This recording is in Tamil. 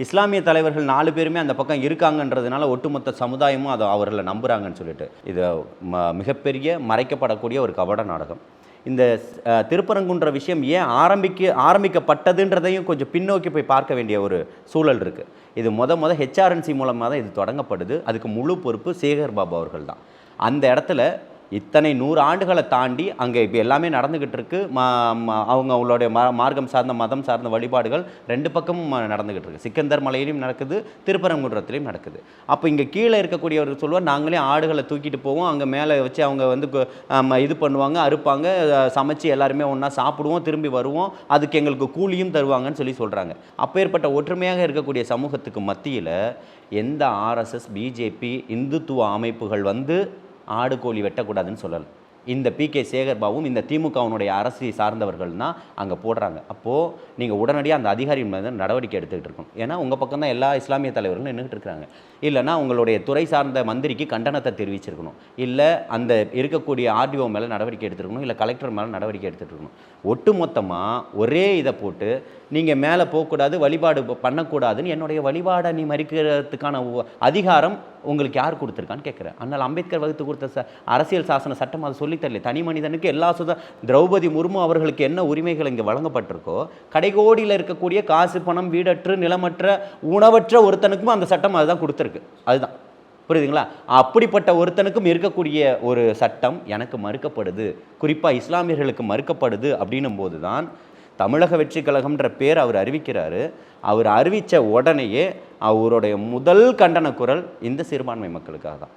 இஸ்லாமிய தலைவர்கள் 4 பேருமே அந்த பக்கம் இருக்காங்கன்றதுனால ஒட்டுமொத்த சமுதாயமும் அதை அவர்களை நம்புகிறாங்கன்னு சொல்லிட்டு இது மிகப்பெரிய மறைக்கப்படக்கூடிய ஒரு கபட நாடகம். இந்த திருப்பரங்குன்ற விஷயம் ஏன் ஆரம்பிக்கப்பட்டதுன்றதையும் கொஞ்சம் பின்னோக்கி போய் பார்க்க வேண்டிய ஒரு சூழல் இருக்குது. இது ஹெச்ஆர்என்சி மூலமாக தான் இது தொடங்கப்படுது. அதுக்கு முழு பொறுப்பு சேகர் பாபு அவர்கள் தான். அந்த இடத்துல இத்தனை 100 ஆண்டுகளை தாண்டி அங்கே இப்போ எல்லாமே நடந்துக்கிட்டு இருக்கு. அவங்களுடைய மார்க்கம் சார்ந்த மதம் சார்ந்த வழிபாடுகள் 2 பக்கமும் நடந்துக்கிட்டு இருக்கு. சிக்கந்தர் மலையிலையும் நடக்குது, திருப்பரங்குன்றத்துலையும் நடக்குது. அப்போ இங்கே கீழே இருக்கக்கூடியவர் சொல்லுவார், நாங்களே ஆடுகளை தூக்கிட்டு போவோம், அங்கே மேலே வச்சு அவங்க வந்து இது பண்ணுவாங்க, அறுப்பாங்க, சமைச்சு எல்லாருமே ஒன்றா சாப்பிடுவோம், திரும்பி வருவோம், அதுக்கு எங்களுக்கு கூலியும் தருவாங்கன்னு சொல்கிறாங்க. அப்பேற்பட்ட ஒற்றுமையாக இருக்கக்கூடிய சமூகத்துக்கு மத்தியில் எந்த ஆர்எஸ்எஸ், பிஜேபி, இந்துத்துவ அமைப்புகள் வந்து ஆடு கோழி வெட்டக்கூடாதுன்னு சொல்லலை. இந்த PK சேகர் பாபுவும் இந்த திமுகவினுடைய அரசை சார்ந்தவர்கள் தான் அங்கே போடுறாங்க. அப்போது நீங்கள் உடனடியாக அந்த அதிகாரி மேலே நடவடிக்கை எடுத்துக்கிட்டு இருக்கணும். ஏன்னா உங்கள் பக்கம் தான் எல்லா இஸ்லாமிய தலைவர்களும் நின்றுட்டு இருக்கிறாங்க. இல்லைனா உங்களுடைய துறை சார்ந்த மந்திரிக்கு கண்டனத்தை தெரிவிச்சிருக்கணும், இல்லை அந்த இருக்கக்கூடிய RDO மேலே நடவடிக்கை எடுத்துருக்கணும், இல்லை கலெக்டர் மேலே நடவடிக்கை எடுத்துகிட்டு இருக்கணும். ஒட்டு மொத்தமாக ஒரே இதை போட்டு நீங்கள் மேலே போகக்கூடாது, வழிபாடு பண்ணக்கூடாதுன்னு என்னுடைய வழிபாடை நீ மறிக்கிறதுக்கான அதிகாரம் உங்களுக்கு யார் கொடுத்துருக்கான்னு கேட்குறேன். அதனால் அம்பேத்கர் வகுத்து கொடுத்த அரசியல் சாசன சட்டம் அதை சொல்லித்தரல. தனி மனிதனுக்கு எல்லா திரௌபதி முர்மு அவர்களுக்கு என்ன உரிமைகள் இங்கே வழங்கப்பட்டிருக்கோ, கடைகோடியில் இருக்கக்கூடிய காசு பணம் வீடற்று நிலமற்ற உணவற்ற ஒருத்தனுக்கும் அந்த சட்டம் அதுதான் கொடுத்துருக்கு. அதுதான் புரியுதுங்களா? அப்படிப்பட்ட ஒருத்தனுக்கும் இருக்கக்கூடிய ஒரு சட்டம் எனக்கு மறுக்கப்படுது, குறிப்பாக இஸ்லாமியர்களுக்கு மறுக்கப்படுது அப்படின்னும் போது தான் தமிழக வெற்றி கழகம்ன்ற பேர் அவர் அறிவிக்கிறாரு. அவர் அறிவித்த உடனேயே அவருடைய முதல் கண்டன குரல் இந்த சிறுபான்மை மக்களுக்காக தான்.